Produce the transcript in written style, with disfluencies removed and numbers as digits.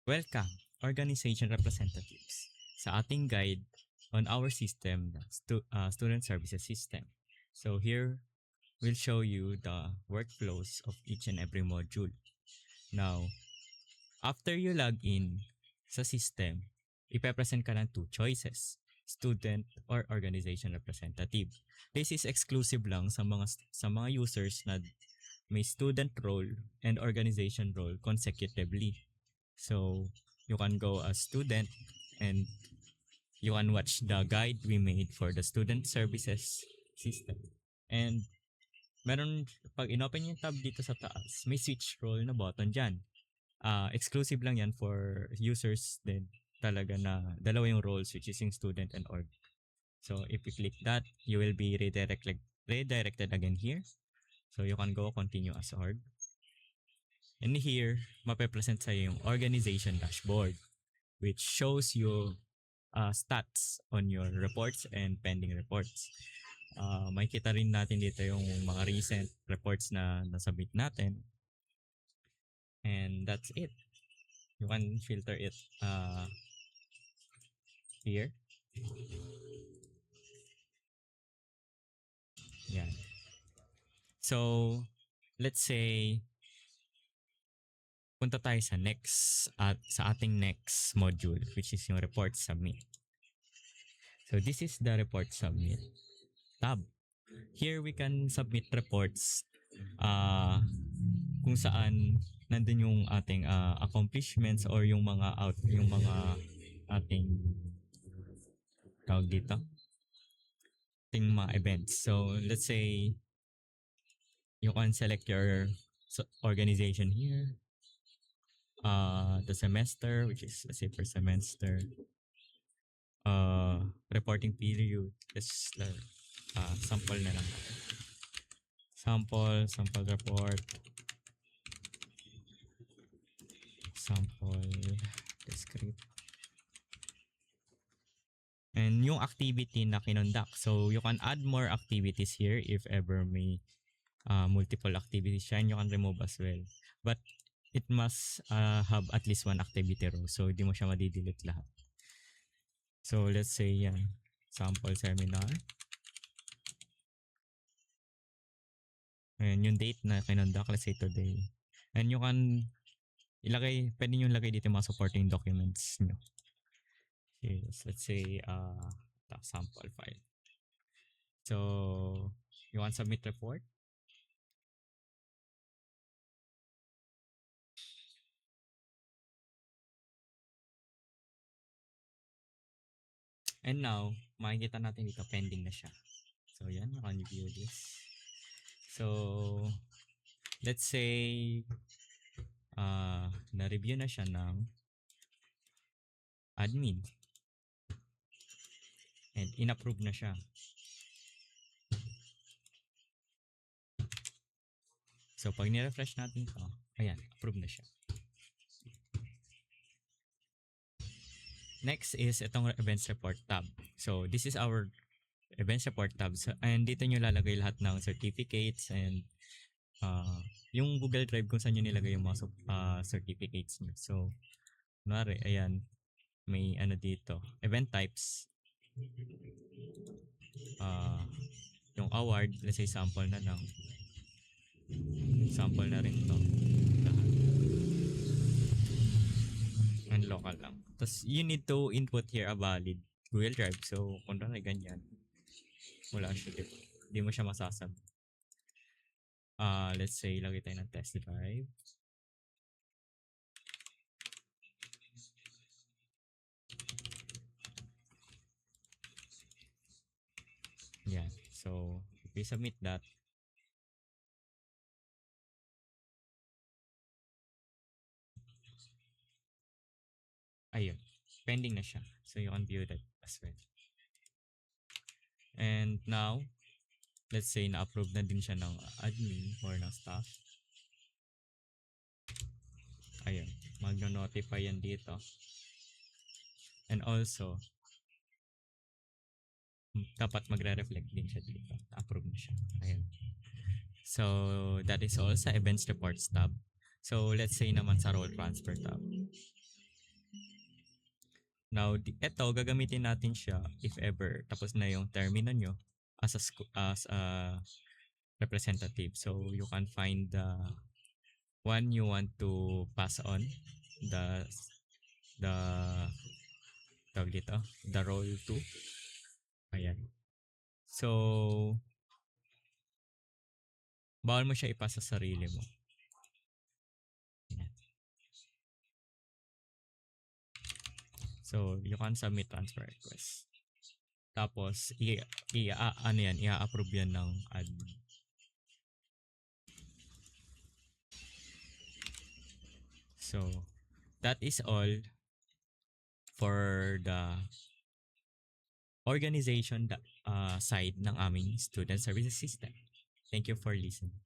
Welcome, organization representatives, sa ating guide on our system, the student services system. So here, we'll show you the workflows of each and every module. Now, after you log in sa system, ipepresent ka ng two choices, student or organization representative. This is exclusive lang sa mga users na may student role and organization role consecutively. So, you can go as student and you can watch the guide we made for the student services system. And pag inopen yung tab dito sa taas, may switch role na button dyan. Exclusive lang yan for users din talaga na dalawa yung roles, which is yung student and org. So, if you click that, you will be redirected again here. So, you can go continue as org. And here, mape-present sa'yo yung organization dashboard, which shows you stats on your reports and pending reports. Makikita rin natin dito yung mga recent reports na nasubmit natin. And that's it. You can filter it here. Yan. So, let's say, punta tayo sa ating next module, which is yung report submit. So, this is the report submit tab. Here we can submit reports kung saan nandun yung ating accomplishments or yung mga ating tawag dito ating mga events. So let's say you can select your organization here, the semester, which is let's say per semester, reporting period. Let's sample na lang. Sample report. Sample descript. And yung activity na kinonduct. So you can add more activities here if ever may multiple activities siya, and you can remove as well. But it must have at least one activity row. So hindi mo siya madidelete lahat. So let's say yan. Sample seminar. And yung date na kinonduct, let's say today. And you can pwede nyo ilagay dito mga supporting documents nyo. Okay, let's say sample file. So you want submit report? And now, makikita natin dito pending na siya. So yan, you can view this. So let's say na-review na siya ng admin. And in-approve na siya. So pag ni-refresh natin ito, ayan, approve na siya. Next is itong events report tab. So this is our events report tab. So, and dito nyo lalagay lahat ng certificates and yung Google Drive kung saan nyo nilagay yung mga certificates nyo. So, kunwari, ayan, may dito, event types. Yung award, let's say sample na lang. Sample na rin to. Lahat. And local lang. Tapos, you need to input here a valid Google Drive. So, kung na ganyan, wala siya dito. Hindi mo siya masasab. Let's say, lagay tayo ng test drive. Yan. So, if we submit that, ayun, pending na siya. So, you can view that as well. And now, let's say na-approve na din siya ng admin or ng staff. Ayun, magno-notify yan dito. And also, dapat magre-reflect din siya dito. Approve na siya. Ayun. So, that is all sa events reports tab. So, let's say naman sa role transfer tab. Now, eto, gagamitin natin siya if ever tapos na yung termino nyo as a representative. So, you can find the one you want to pass on, the the tawag dito, the role to. Ayan. So, bawal mo siya ipasa sa sarili mo. Ayan. So, you can submit transfer request. Tapos, ano yan, i-approve yan ng admin. So, that is all for the organization side ng aming student services system. Thank you for listening.